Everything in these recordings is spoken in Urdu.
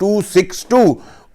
262,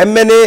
MNA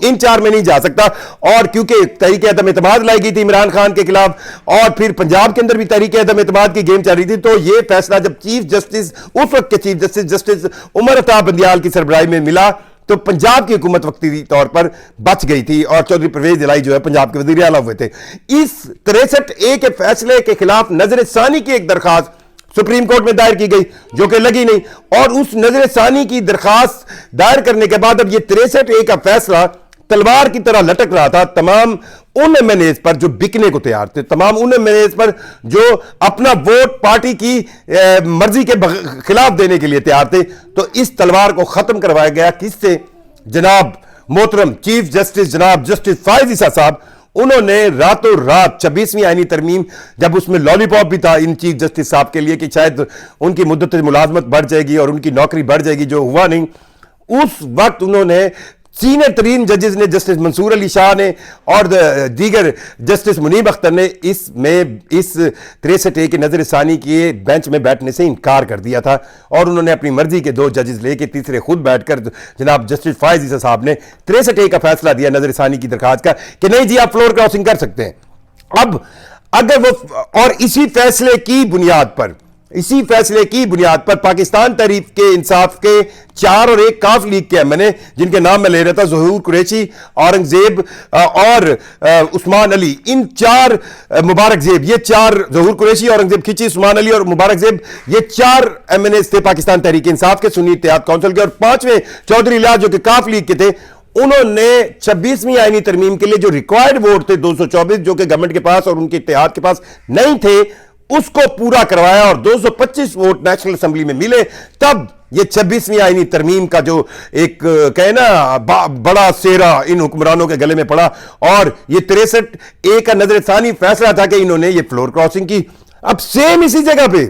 ان 4 میں نہیں جا سکتا. اور کیونکہ تحریک عدم اعتماد لائی گئی تھی عمران خان کے خلاف, اور پھر پنجاب کے اندر بھی تحریک عدم اعتماد کی گیم چل رہی تھی, تو یہ فیصلہ جب چیف جسٹس, اس وقت کے چیف جسٹس عمر عطا بندیال کی سربراہی میں ملا, تو پنجاب کی حکومت وقتی طور پر بچ گئی تھی, اور چودھری پرویز الہی جو ہے پنجاب کے وزیر اعلیٰ ہوئے تھے. اس 63A کے فیصلے کے خلاف نظر ثانی کی ایک درخواست سپریم کورٹ میں دائر کی گئی جو کہ لگی نہیں, اور اس نظر ثانی کی درخواست دائر کرنے کے بعد اب یہ 63A کا فیصلہ تلوار کی طرح لٹک رہا تھا تمام ان ایم این ایز پر جو بکنے کو تیار تھے, تمام ان ایم این ایز پر جو اپنا ووٹ پارٹی کی مرضی کے خلاف دینے کے لیے تیار تھے. تو اس تلوار کو ختم کروایا گیا کس سے؟ جناب محترم چیف جسٹس جناب جسٹس فائز عیسیٰ صاحب, انہوں نے راتوں رات 26ویں آئینی ترمیم, جب اس میں لالی پاپ بھی تھا ان چیف جسٹس صاحب کے لیے کہ شاید ان کی مدت ملازمت بڑھ جائے گی اور ان کی نوکری بڑھ جائے گی, جو ہوا نہیں, اس وقت انہوں نے سینئر ترین ججز نے, جسٹس منصور علی شاہ نے اور دیگر جسٹس منیب اختر نے اس 63A کے نظر ثانی کیے بینچ میں بیٹھنے سے انکار کر دیا تھا, اور انہوں نے اپنی مرضی کے 2 ججز لے کے تیسرے خود بیٹھ کر جناب جسٹس فائز عیسیٰ صاحب نے 63A کا فیصلہ دیا نظر ثانی کی درخواست کا کہ نہیں جی آپ فلور کراسنگ کر سکتے ہیں. اب اگر وہ, اور اسی فیصلے کی بنیاد پر پاکستان تحریک کے انصاف کے 4 اور 1 کاف لیگ کے ایم این اے, جن کے نام میں لے رہا تھا, ظہور قریشی, اورنگزیب اور عثمان علی, ان 4 مبارک زیب, یہ 4 ظہور قریشی, اورنگزیب کھچی, عثمان علی اور مبارک زیب, یہ 4 ایم این اے تھے پاکستان تحریک انصاف کے سنی اتحاد کونسل کے, اور 5ویں چودھری الیاس جو کہ کاف لیگ کے تھے. انہوں نے 26ویں آئینی ترمیم کے لیے جو ریکوائرڈ ووٹ تھے 224 جو کہ گورنمنٹ کے پاس اور ان کے اتحاد کے پاس نہیں تھے, اس کو پورا کروایا اور 225 ووٹ نیشنل اسمبلی میں ملے. تب یہ 26ویں آئینی ترمیم کا جو ایک کہنا بڑا سیرا ان حکمرانوں کے گلے میں پڑا, اور یہ 63A کا نظر ثانی فیصلہ تھا کہ انہوں نے یہ فلور کراسنگ کی. اب سیم اسی جگہ پہ,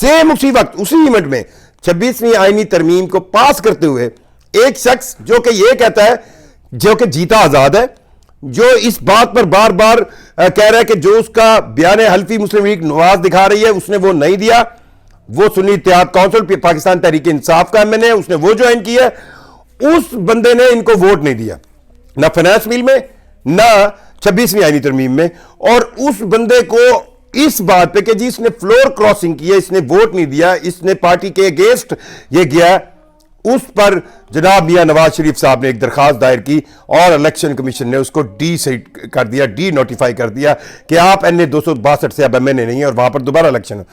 سیم اسی وقت, اسی ایونٹ میں 26ویں آئینی ترمیم کو پاس کرتے ہوئے ایک شخص جو کہ یہ کہتا ہے, جو کہ جیتا آزاد ہے, جو اس بات پر بار بار کہہ رہا ہے کہ جو اس کا بیان حلفی مسلم لیگ نواز دکھا رہی ہے اس نے وہ نہیں دیا, وہ سنی اتحاد کونسل پاکستان تحریک انصاف کا ایم این اے, اس نے وہ جوائن کیا, اس بندے نے ان کو ووٹ نہیں دیا, نہ فائنانس بل میں نہ 26ویں آئینی ترمیم میں. اور اس بندے کو اس بات پہ کہ جی اس نے فلور کراسنگ کی ہے, اس نے ووٹ نہیں دیا, اس نے پارٹی کے اگینسٹ یہ گیا, اس پر جناب میاں نواز شریف صاحب نے ایک درخواست دائر کی, اور الیکشن کمیشن نے اس کو ڈی سیٹ کر دیا, ڈی نوٹیفائی کر دیا کہ آپ این اے 262 سے اب ایم این اے نہیں ہیں, اور وہاں پر دوبارہ الیکشن ہو.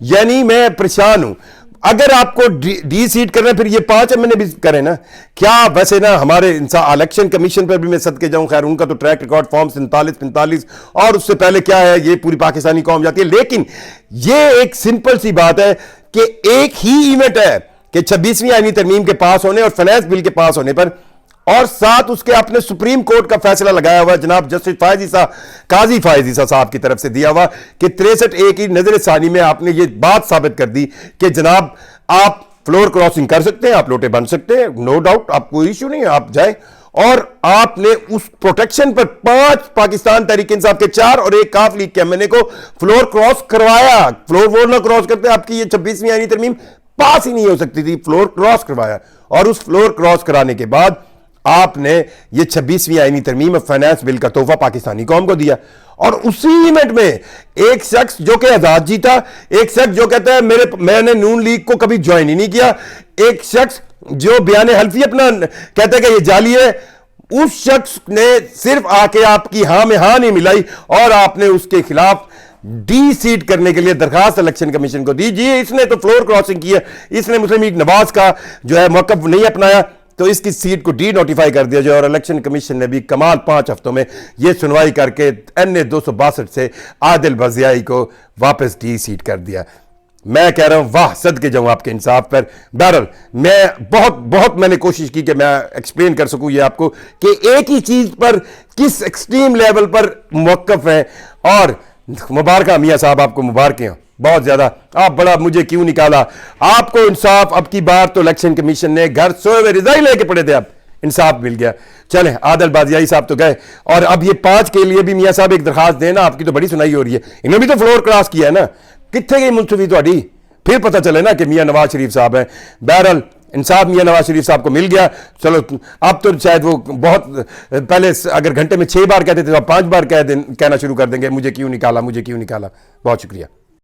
یعنی میں پریشان ہوں, اگر آپ کو ڈی سیٹ کرنا ہے پھر یہ 5 ایم این اے بھی کریں نا. کیا ویسے نا ہمارے الیکشن کمیشن پر بھی میں صدقے جاؤں, خیر ان کا تو ٹریک ریکارڈ فارم 47-45 اور اس سے پہلے کیا ہے, یہ پوری پاکستانی قوم جاتی ہے. لیکن یہ ایک سمپل سی بات ہے کہ ایک ہی ایونٹ ہے کہ 26ویں آئینی ترمیم کے پاس ہونے اور فائنانس بل کے پاس ہونے پر, اور ساتھ اس کے اپنے سپریم کورٹ کا فیصلہ لگایا ہوا جناب جسٹس فائز عیسیٰ, قاضی فائز عیسیٰ صاحب کی طرف سے دیا ہوا کہ 63A کی نظر ثانی میں آپ نے یہ بات ثابت کر دی کہ جناب آپ فلور کراسنگ کر سکتے ہیں, آپ لوٹے بن سکتے ہیں, نو ڈاؤٹ, آپ کوئی ایشو نہیں ہے, آپ جائیں. اور آپ نے اس پروٹیکشن پر 5 پاکستان تحریک انصاف کے 4 اور 1 کاف لیگ کے ایم این اے کو فلور کراس کروایا. فلور ووٹ نہ کراس کرتے آپ کی یہ 26ویں آئینی ترمیم پاس ہی نہیں ہو سکتی تھی, فلور کراس کروایا, اور اس فلور کراس کرانے کے بعد آپ نے یہ 26ویں آئینی ترمیم فائنانس بل کا تحفہ پاکستانی قوم کو دیا. اور اسی ایونٹ میں ایک شخص جو کہ آزاد جیتا, ایک شخص جو کہتا ہے میں نے نون لیگ کو کبھی جوائن ہی نہیں کیا, ایک شخص جو بیان حلفی اپنا کہتا ہے کہ یہ جعلی ہے, اس شخص نے صرف آ کے آپ کی ہاں میں ہاں نہیں ملائی اور آپ نے اس کے خلاف ڈی سیٹ کرنے کے لیے درخواست الیکشن کمیشن کو دی. جی اس نے تو فلور کراسنگ کی ہے, اس نے مسلم لیگ نواز کا جو ہے موقف نہیں اپنایا, تو اس کی سیٹ کو ڈی نوٹیفائی کر دیا جائے. اور الیکشن کمیشن نے بھی کمال 5 ہفتوں میں یہ سنوائی کر کے این اے 262 سے عادل بازیائی کو واپس ڈی سیٹ کر دیا. میں کہہ رہا ہوں واہ صدقے جاؤں آپ کے انصاف پر. بہرحال میں بہت میں نے کوشش کی کہ میں ایکسپلین کر سکوں یہ آپ کو کہ ایک ہی چیز پر کس ایکسٹریم لیول پر موقف ہے. اور مبارکہ میاں صاحب, آپ کو مبارکیں ہوں بہت زیادہ, آپ بڑا مجھے کیوں نکالا, آپ کو انصاف اب کی بار تو الیکشن کمیشن نے گھر سوئے ہوئے رضائی لے کے پڑے تھے, اب انصاف مل گیا. چلیں عادل بازیائی صاحب تو گئے, اور اب یہ 5 کے لیے بھی میاں صاحب ایک درخواست دینا, آپ کی تو بڑی سنائی ہو رہی ہے, انہوں بھی تو فلور کراس کیا ہے نا, کتنے گئی منصفی تھوڑی, پھر پتہ چلے نا کہ میاں نواز شریف صاحب ہیں. بہرحال انصاف میاں نواز شریف صاحب کو مل گیا. چلو اب تو شاید وہ بہت پہلے اگر گھنٹے میں 6 بار کہتے تھے تو اب 5 بار کہنا شروع کر دیں گے مجھے کیوں نکالا, مجھے کیوں نکالا. بہت شکریہ.